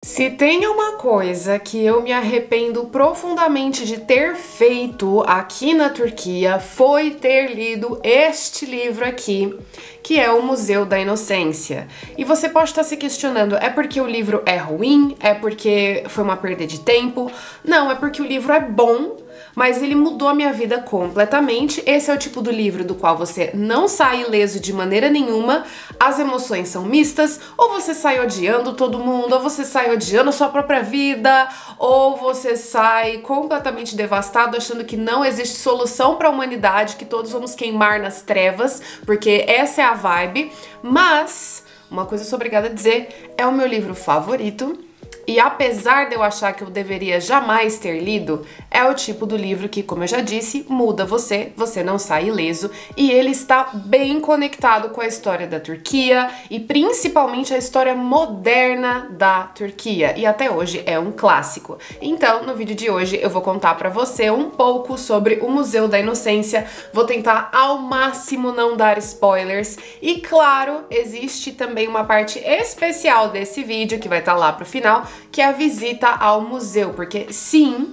Se tem uma coisa que eu me arrependo profundamente de ter feito aqui na Turquia foi ter lido este livro aqui, que é O Museu da Inocência. E você pode estar se questionando, é porque o livro é ruim? É porque foi uma perda de tempo? Não, é porque o livro é bom, mas ele mudou a minha vida completamente. Esse é o tipo do livro do qual você não sai ileso de maneira nenhuma, as emoções são mistas, ou você sai odiando todo mundo, ou você sai odiando a sua própria vida, ou você sai completamente devastado achando que não existe solução para a humanidade, que todos vamos queimar nas trevas, porque essa é a vibe. Mas, uma coisa eu sou obrigada a dizer, é o meu livro favorito. E apesar de eu achar que eu deveria jamais ter lido, é o tipo do livro que, como eu já disse, muda você não sai ileso, e ele está bem conectado com a história da Turquia e principalmente a história moderna da Turquia, e até hoje é um clássico. Então, no vídeo de hoje eu vou contar pra você um pouco sobre o Museu da Inocência, vou tentar ao máximo não dar spoilers, e claro, existe também uma parte especial desse vídeo que vai estar lá pro final, que é a visita ao museu, porque sim,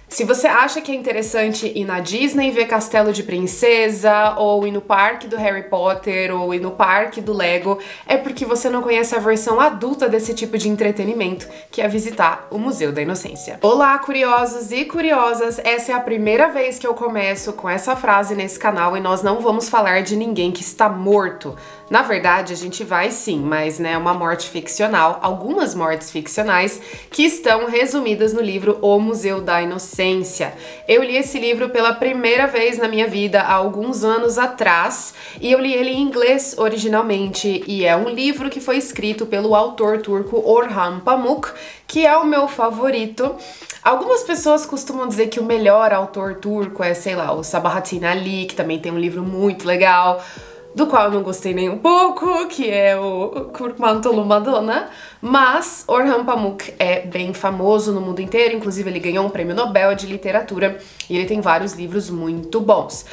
se você acha que é interessante ir na Disney ver Castelo de Princesa, ou ir no parque do Harry Potter, ou ir no parque do Lego, é porque você não conhece a versão adulta desse tipo de entretenimento, que é visitar o Museu da Inocência. Olá, curiosos e curiosas! Essa é a primeira vez que eu começo com essa frase nesse canal e nós não vamos falar de ninguém que está morto. Na verdade, a gente vai sim, mas né, uma morte ficcional, algumas mortes ficcionais que estão resumidas no livro O Museu da Inocência. Eu li esse livro pela primeira vez na minha vida há alguns anos atrás e eu li ele em inglês originalmente, e é um livro que foi escrito pelo autor turco Orhan Pamuk, que é o meu favorito. Algumas pessoas costumam dizer que o melhor autor turco é, sei lá, o Sabahattin Ali, que também tem um livro muito legal, do qual eu não gostei nem um pouco, que é o Kurmantolu Madonna, mas Orhan Pamuk é bem famoso no mundo inteiro, inclusive ele ganhou um prêmio Nobel de literatura e ele tem vários livros muito bons.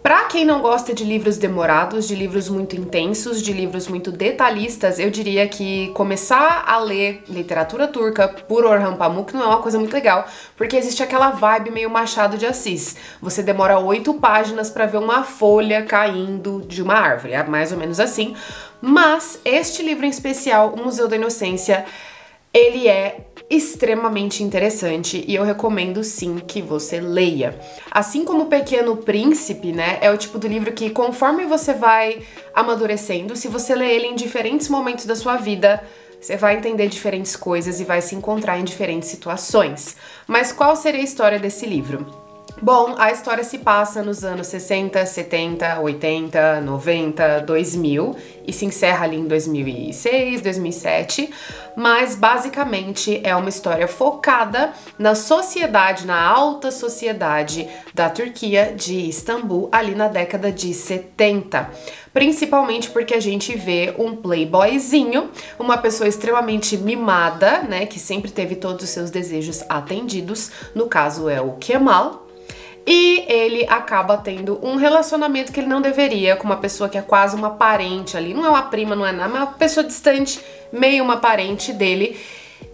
Pra quem não gosta de livros demorados, de livros muito intensos, de livros muito detalhistas, eu diria que começar a ler literatura turca por Orhan Pamuk não é uma coisa muito legal, porque existe aquela vibe meio Machado de Assis. Você demora 8 páginas pra ver uma folha caindo de uma árvore, é mais ou menos assim. Mas este livro em especial, O Museu da Inocência, ele é extremamente interessante e eu recomendo sim que você leia. Assim como O Pequeno Príncipe, né, é o tipo do livro que conforme você vai amadurecendo, se você lê ele em diferentes momentos da sua vida, você vai entender diferentes coisas e vai se encontrar em diferentes situações. Mas qual seria a história desse livro? Bom, a história se passa nos anos 60, 70, 80, 90, 2000 e se encerra ali em 2006, 2007, mas basicamente é uma história focada na sociedade, na alta sociedade da Turquia, de Istambul, ali na década de 70. Principalmente porque a gente vê um playboyzinho, uma pessoa extremamente mimada, né, que sempre teve todos os seus desejos atendidos, no caso é o Kemal. E ele acaba tendo um relacionamento que ele não deveria com uma pessoa que é quase uma parente ali. Não é uma prima, não é nada, mas é uma pessoa distante, meio uma parente dele.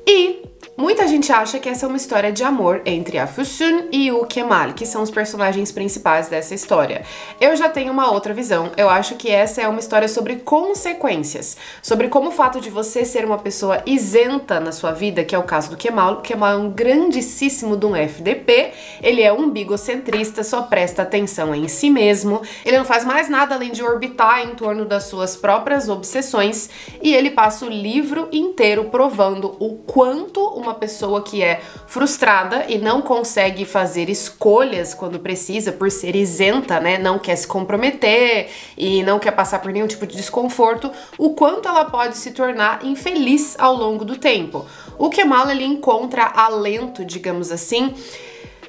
E muita gente acha que essa é uma história de amor entre a Füsun e o Kemal, que são os personagens principais dessa história. Eu já tenho uma outra visão. Eu acho que essa é uma história sobre consequências, sobre como o fato de você ser uma pessoa isenta na sua vida, que é o caso do Kemal. O Kemal é um grandíssimo de um FDP, ele é um bigocentrista, só presta atenção em si mesmo, ele não faz mais nada além de orbitar em torno das suas próprias obsessões, e ele passa o livro inteiro provando o quanto uma pessoa que é frustrada e não consegue fazer escolhas quando precisa, por ser isenta, né, não quer se comprometer e não quer passar por nenhum tipo de desconforto, o quanto ela pode se tornar infeliz ao longo do tempo. O Kemal, ele encontra alento, digamos assim,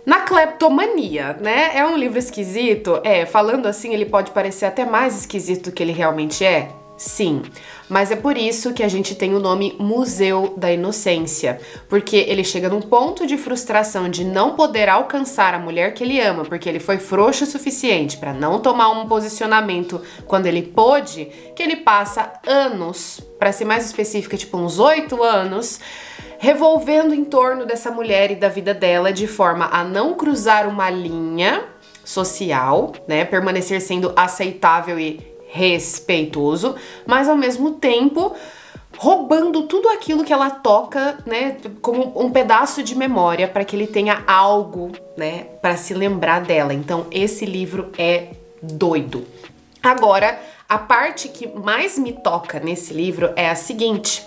na cleptomania, né? É um livro esquisito? É, falando assim ele pode parecer até mais esquisito do que ele realmente é. Sim, mas é por isso que a gente tem o nome Museu da Inocência, porque ele chega num ponto de frustração de não poder alcançar a mulher que ele ama, porque ele foi frouxo o suficiente para não tomar um posicionamento quando ele pôde, que ele passa anos, para ser mais específica, tipo uns 8 anos, revolvendo em torno dessa mulher e da vida dela de forma a não cruzar uma linha social, né, permanecer sendo aceitável e respeitoso, mas ao mesmo tempo roubando tudo aquilo que ela toca, né, como um pedaço de memória para que ele tenha algo, né, para se lembrar dela. Então esse livro é doido. Agora, a parte que mais me toca nesse livro é a seguinte: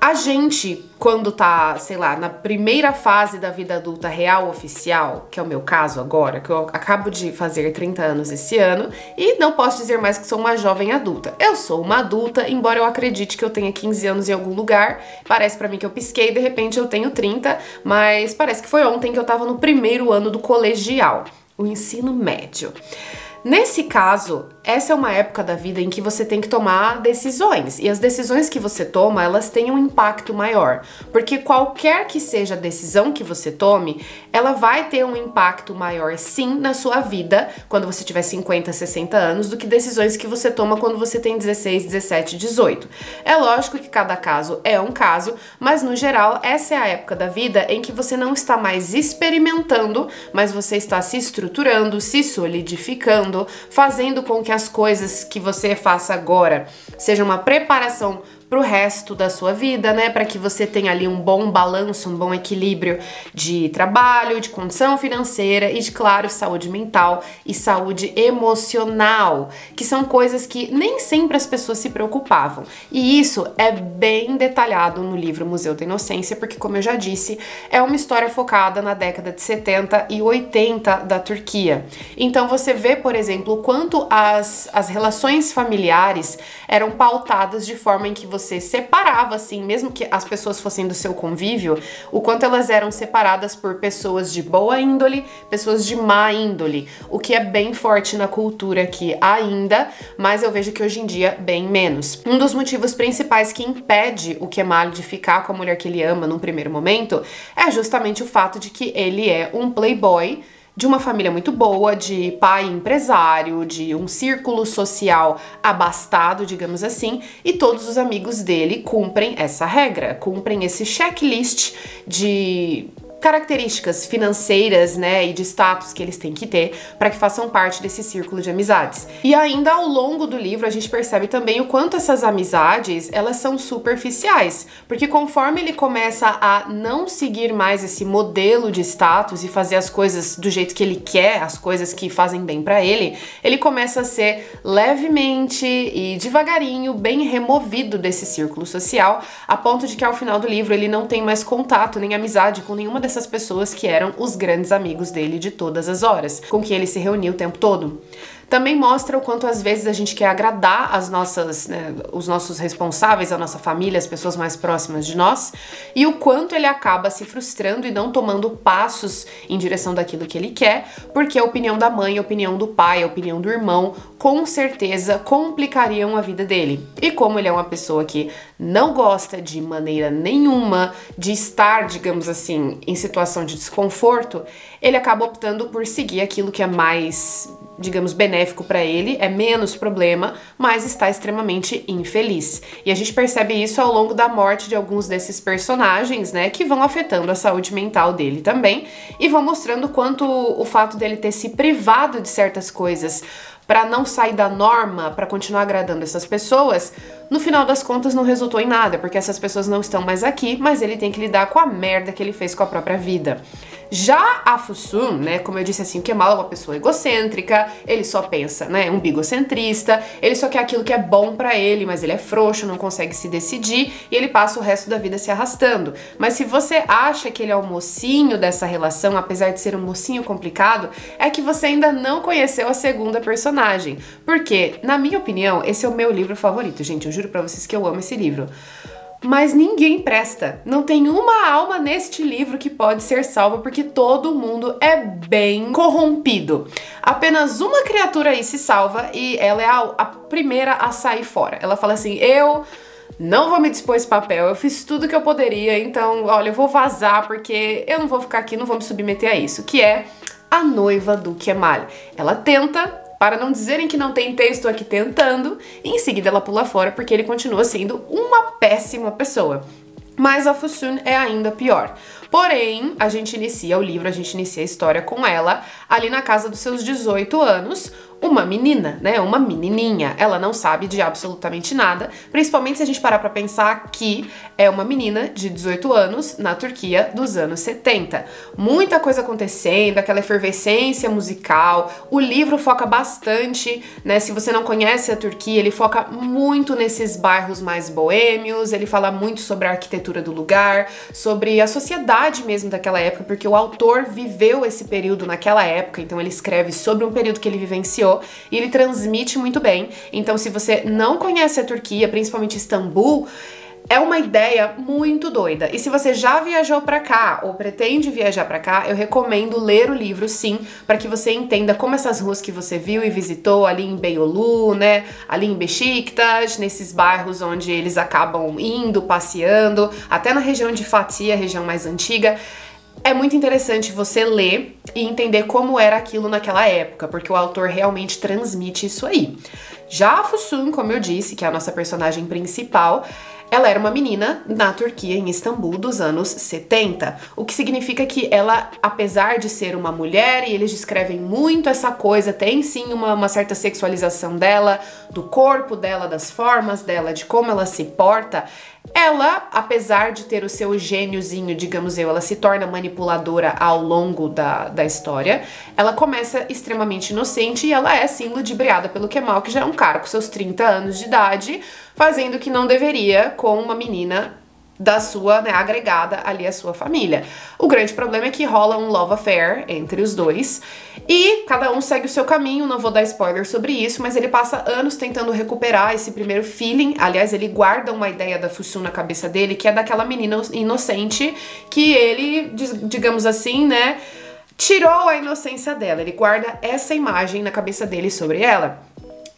a gente, quando tá, sei lá, na primeira fase da vida adulta real oficial, que é o meu caso agora, que eu acabo de fazer 30 anos esse ano, e não posso dizer mais que sou uma jovem adulta. Eu sou uma adulta, embora eu acredite que eu tenha 15 anos em algum lugar. Parece pra mim que eu pisquei e de repente eu tenho 30, mas parece que foi ontem que eu tava no primeiro ano do colegial, o ensino médio. Nesse caso, essa é uma época da vida em que você tem que tomar decisões, e as decisões que você toma, elas têm um impacto maior, porque qualquer que seja a decisão que você tome, ela vai ter um impacto maior sim na sua vida quando você tiver 50, 60 anos, do que decisões que você toma quando você tem 16, 17, 18. É lógico que cada caso é um caso, mas no geral, essa é a época da vida em que você não está mais experimentando, mas você está se estruturando, se solidificando, fazendo com que as coisas que você faça agora sejam uma preparação pro resto da sua vida, né? Para que você tenha ali um bom balanço, um bom equilíbrio de trabalho, de condição financeira e de, claro, saúde mental e saúde emocional, que são coisas que nem sempre as pessoas se preocupavam. E isso é bem detalhado no livro Museu da Inocência, porque, como eu já disse, é uma história focada na década de 70 e 80 da Turquia. Então você vê, por exemplo, o quanto as relações familiares eram pautadas de forma em que você separava, assim, mesmo que as pessoas fossem do seu convívio, o quanto elas eram separadas por pessoas de boa índole, pessoas de má índole, o que é bem forte na cultura aqui ainda, mas eu vejo que hoje em dia bem menos. Um dos motivos principais que impede o Kemal de ficar com a mulher que ele ama num primeiro momento é justamente o fato de que ele é um playboy de uma família muito boa, de pai empresário, de um círculo social abastado, digamos assim, e todos os amigos dele cumprem essa regra, cumprem esse checklist de características financeiras, né, e de status que eles têm que ter para que façam parte desse círculo de amizades. E ainda ao longo do livro a gente percebe também o quanto essas amizades, elas são superficiais, porque conforme ele começa a não seguir mais esse modelo de status e fazer as coisas do jeito que ele quer, as coisas que fazem bem para ele começa a ser levemente e devagarinho bem removido desse círculo social, a ponto de que ao final do livro ele não tem mais contato nem amizade com nenhuma dessas pessoas que eram os grandes amigos dele de todas as horas, com quem ele se reunia o tempo todo. Também mostra o quanto às vezes a gente quer agradar as nossas, né, os nossos responsáveis, a nossa família, as pessoas mais próximas de nós, e o quanto ele acaba se frustrando e não tomando passos em direção daquilo que ele quer, porque a opinião da mãe, a opinião do pai, a opinião do irmão, com certeza complicariam a vida dele. E como ele é uma pessoa que não gosta de maneira nenhuma de estar, digamos assim, em situação de desconforto, ele acaba optando por seguir aquilo que é mais, digamos, benéfico para ele, é menos problema, mas está extremamente infeliz. E a gente percebe isso ao longo da morte de alguns desses personagens, né, que vão afetando a saúde mental dele também, e vão mostrando quanto o fato dele ter se privado de certas coisas para não sair da norma, para continuar agradando essas pessoas, no final das contas não resultou em nada, porque essas pessoas não estão mais aqui, mas ele tem que lidar com a merda que ele fez com a própria vida. Já a Fusun, né, como eu disse assim, o Kemal é uma pessoa egocêntrica, ele só pensa, né, um bigocentrista, ele só quer aquilo que é bom pra ele, mas ele é frouxo, não consegue se decidir e ele passa o resto da vida se arrastando. Mas se você acha que ele é o mocinho dessa relação, apesar de ser um mocinho complicado, é que você ainda não conheceu a segunda personagem. Porque, na minha opinião, esse é o meu livro favorito, gente, eu juro pra vocês que eu amo esse livro. Mas ninguém presta. Não tem uma alma neste livro que pode ser salva, porque todo mundo é bem corrompido. Apenas uma criatura aí se salva e ela é a primeira a sair fora. Ela fala assim, eu não vou me dispor esse papel, eu fiz tudo que eu poderia, então, olha, eu vou vazar porque eu não vou ficar aqui, não vou me submeter a isso. Que é a noiva do Kemal. Ela tenta, para não dizerem que não tem texto aqui tentando, e em seguida ela pula fora porque ele continua sendo uma péssima pessoa. Mas a Fusun é ainda pior. Porém, a gente inicia o livro, a gente inicia a história com ela ali na casa dos seus 18 anos, uma menina, né, uma menininha. Ela não sabe de absolutamente nada, principalmente se a gente parar pra pensar que é uma menina de 18 anos na Turquia dos anos 70. Muita coisa acontecendo, aquela efervescência musical. O livro foca bastante, né, se você não conhece a Turquia, ele foca muito nesses bairros mais boêmios, ele fala muito sobre a arquitetura do lugar, sobre a sociedade mesmo daquela época, porque o autor viveu esse período naquela época, então ele escreve sobre um período que ele vivenciou e ele transmite muito bem. Então, se você não conhece a Turquia, principalmente Istambul, é uma ideia muito doida. E se você já viajou pra cá ou pretende viajar pra cá, eu recomendo ler o livro, sim, para que você entenda como essas ruas que você viu e visitou ali em Beyoğlu, né, ali em Beşiktaş, nesses bairros onde eles acabam indo, passeando, até na região de Fatih, a região mais antiga. É muito interessante você ler e entender como era aquilo naquela época, porque o autor realmente transmite isso aí. Já a Fusun, como eu disse, que é a nossa personagem principal, ela era uma menina na Turquia, em Istambul, dos anos 70, o que significa que ela, apesar de ser uma mulher, e eles descrevem muito essa coisa, tem sim uma certa sexualização dela, do corpo dela, das formas dela, de como ela se porta, ela, apesar de ter o seu gêniozinho, digamos ela se torna manipuladora ao longo da história, ela começa extremamente inocente e ela é sim ludibriada pelo Kemal, que já é um cara com seus 30 anos de idade, fazendo o que não deveria com uma menina da sua, né, agregada ali à sua família. O grande problema é que rola um love affair entre os dois e cada um segue o seu caminho, não vou dar spoiler sobre isso, mas ele passa anos tentando recuperar esse primeiro feeling. Aliás, ele guarda uma ideia da Fusun na cabeça dele, que é daquela menina inocente que ele, digamos assim, né, tirou a inocência dela. Ele guarda essa imagem na cabeça dele sobre ela.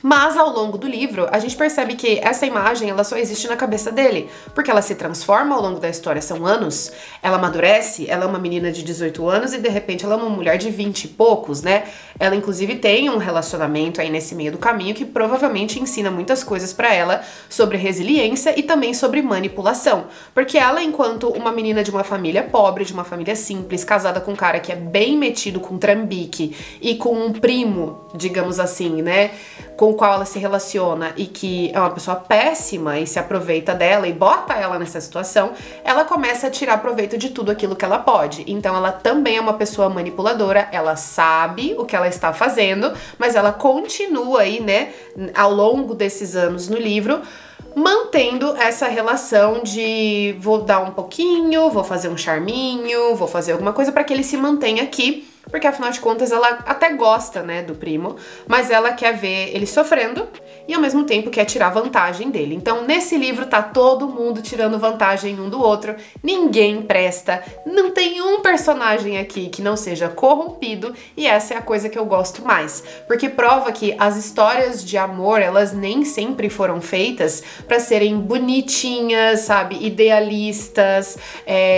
Mas ao longo do livro, a gente percebe que essa imagem ela só existe na cabeça dele, porque ela se transforma ao longo da história, são anos, ela amadurece, ela é uma menina de 18 anos e de repente ela é uma mulher de 20 e poucos, né? Ela inclusive tem um relacionamento aí nesse meio do caminho que provavelmente ensina muitas coisas pra ela sobre resiliência e também sobre manipulação, porque ela, enquanto uma menina de uma família pobre, de uma família simples, casada com um cara que é bem metido com trambique e com um primo, digamos assim, né, com o qual ela se relaciona e que é uma pessoa péssima e se aproveita dela e bota ela nessa situação, ela começa a tirar proveito de tudo aquilo que ela pode. Então ela também é uma pessoa manipuladora, ela sabe o que ela está fazendo, mas ela continua aí, né, ao longo desses anos no livro, mantendo essa relação de vou dar um pouquinho, vou fazer um charminho, vou fazer alguma coisa para que ele se mantenha aqui, porque afinal de contas ela até gosta, né, do primo, mas ela quer ver ele sofrendo e ao mesmo tempo quer tirar vantagem dele. Então nesse livro tá todo mundo tirando vantagem um do outro, ninguém presta, não tem um personagem aqui que não seja corrompido e essa é a coisa que eu gosto mais, porque prova que as histórias de amor, elas nem sempre foram feitas pra serem bonitinhas, sabe, idealistas,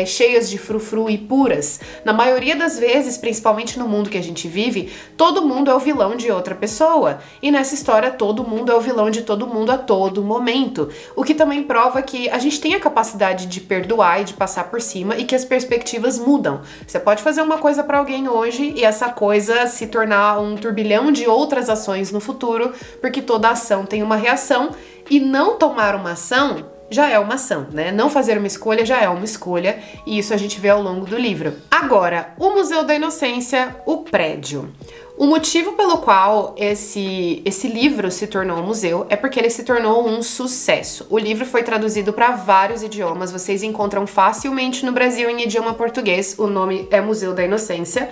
cheias de frufru e puras. Na maioria das vezes, principalmente no mundo que a gente vive, todo mundo é o vilão de outra pessoa. E nessa história, todo mundo é o vilão de todo mundo a todo momento. O que também prova que a gente tem a capacidade de perdoar e de passar por cima e que as perspectivas mudam. Você pode fazer uma coisa pra alguém hoje e essa coisa se tornar um turbilhão de outras ações no futuro, porque toda ação tem uma reação e não tomar uma ação já é uma ação, né? Não fazer uma escolha já é uma escolha, e isso a gente vê ao longo do livro. Agora, o Museu da Inocência, o prédio. O motivo pelo qual esse livro se tornou um museu é porque ele se tornou um sucesso. O livro foi traduzido para vários idiomas, vocês encontram facilmente no Brasil em idioma português, o nome é Museu da Inocência.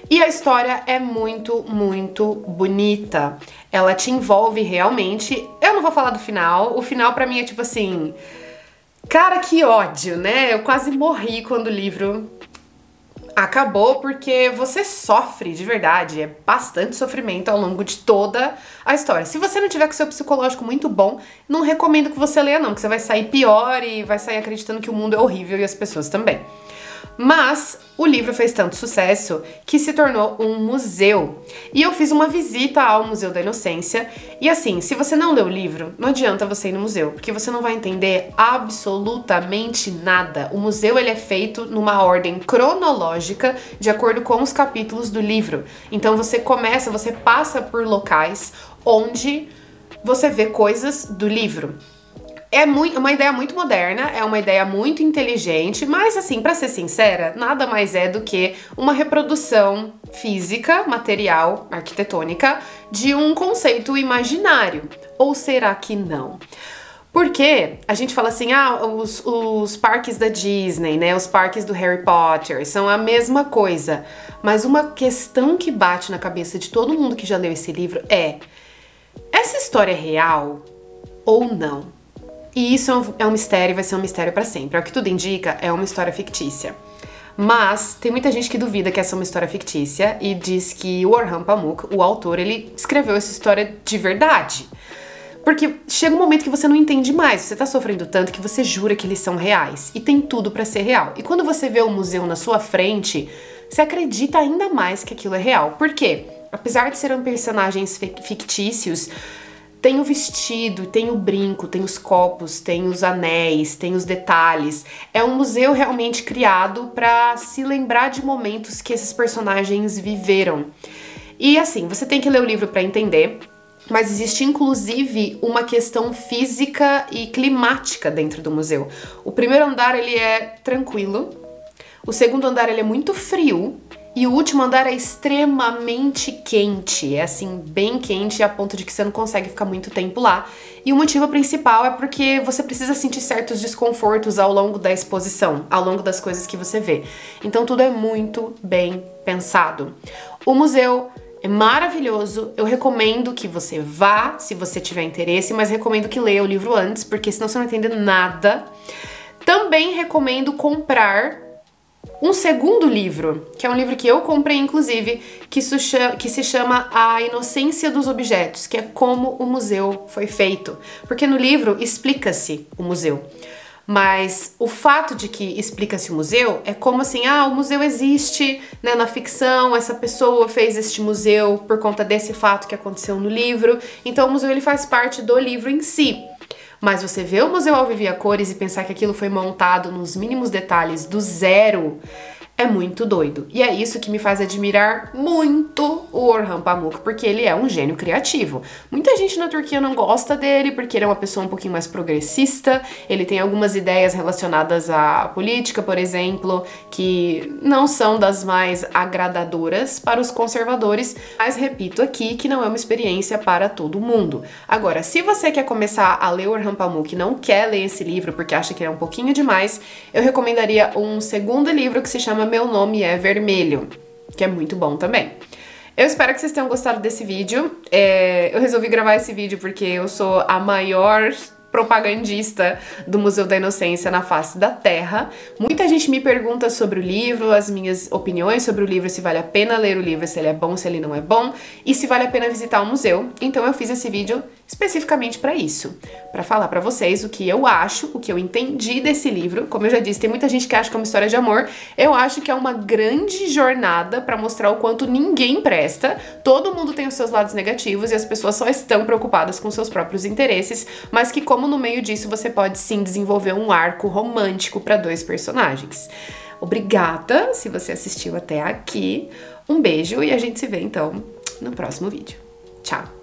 E a história é muito, muito bonita. Ela te envolve realmente. Eu não vou falar do final. O final pra mim é tipo assim... Cara, que ódio, né? Eu quase morri quando o livro acabou, porque você sofre de verdade, é bastante sofrimento ao longo de toda a história. Se você não tiver com seu psicológico muito bom, não recomendo que você leia não, porque você vai sair pior e vai sair acreditando que o mundo é horrível e as pessoas também. Mas o livro fez tanto sucesso que se tornou um museu. E eu fiz uma visita ao Museu da Inocência. E assim, se você não leu o livro, não adianta você ir no museu, porque você não vai entender absolutamente nada. O museu ele é feito numa ordem cronológica, de acordo com os capítulos do livro. Então você passa por locais onde você vê coisas do livro. É uma ideia muito moderna, é uma ideia muito inteligente, mas assim, pra ser sincera, nada mais é do que uma reprodução física, material, arquitetônica, de um conceito imaginário. Ou será que não? Porque a gente fala assim, os parques da Disney, né, os parques do Harry Potter, são a mesma coisa. Mas uma questão que bate na cabeça de todo mundo que já leu esse livro é: essa história é real ou não? E isso é um mistério e vai ser um mistério pra sempre. Ao que tudo indica, é uma história fictícia. Mas tem muita gente que duvida que essa é uma história fictícia e diz que o Orhan Pamuk, o autor, ele escreveu essa história de verdade. Porque chega um momento que você não entende mais, você tá sofrendo tanto que você jura que eles são reais. E tem tudo pra ser real. E quando você vê o museu na sua frente, você acredita ainda mais que aquilo é real. Por quê? Apesar de serem personagens fictícios, tem o vestido, tem o brinco, tem os copos, tem os anéis, tem os detalhes. É um museu realmente criado pra se lembrar de momentos que esses personagens viveram. E assim, você tem que ler o livro pra entender, mas existe inclusive uma questão física e climática dentro do museu. O primeiro andar ele é tranquilo, o segundo andar ele é muito frio, e o último andar é extremamente quente, é assim, bem quente a ponto de que você não consegue ficar muito tempo lá. E o motivo principal é porque você precisa sentir certos desconfortos ao longo da exposição, ao longo das coisas que você vê. Então tudo é muito bem pensado. O museu é maravilhoso, eu recomendo que você vá, se você tiver interesse, mas recomendo que leia o livro antes, porque senão você não vai entender nada. Também recomendo comprar um segundo livro, que é um livro que eu comprei, inclusive, que se chama A Inocência dos Objetos, que é como o museu foi feito. Porque no livro explica-se o museu. Mas o fato de que explica-se o museu é como assim, o museu existe, né, na ficção, essa pessoa fez este museu por conta desse fato que aconteceu no livro. Então o museu ele faz parte do livro em si. Mas você vê o museu ao vivo e a cores e pensar que aquilo foi montado nos mínimos detalhes do zero é muito doido. E é isso que me faz admirar muito o Orhan Pamuk, porque ele é um gênio criativo. Muita gente na Turquia não gosta dele, porque ele é uma pessoa um pouquinho mais progressista, ele tem algumas ideias relacionadas à política, por exemplo, que não são das mais agradadoras para os conservadores, mas repito aqui que não é uma experiência para todo mundo. Agora, se você quer começar a ler o Orhan Pamuk e não quer ler esse livro porque acha que ele é um pouquinho demais, eu recomendaria um segundo livro que se chama Meu Nome é Vermelho, que é muito bom também. Eu espero que vocês tenham gostado desse vídeo. Eu resolvi gravar esse vídeo porque eu sou a maior propagandista do Museu da Inocência na face da Terra. Muita gente me pergunta sobre o livro, as minhas opiniões sobre o livro, se vale a pena ler o livro, se ele é bom, se ele não é bom, e se vale a pena visitar o museu. Então eu fiz esse vídeo especificamente para isso, para falar para vocês o que eu acho, o que eu entendi desse livro. Como eu já disse, tem muita gente que acha que é uma história de amor. Eu acho que é uma grande jornada para mostrar o quanto ninguém presta. Todo mundo tem os seus lados negativos e as pessoas só estão preocupadas com seus próprios interesses, mas que como no meio disso você pode sim desenvolver um arco romântico para dois personagens. Obrigada se você assistiu até aqui. Um beijo e a gente se vê então no próximo vídeo. Tchau!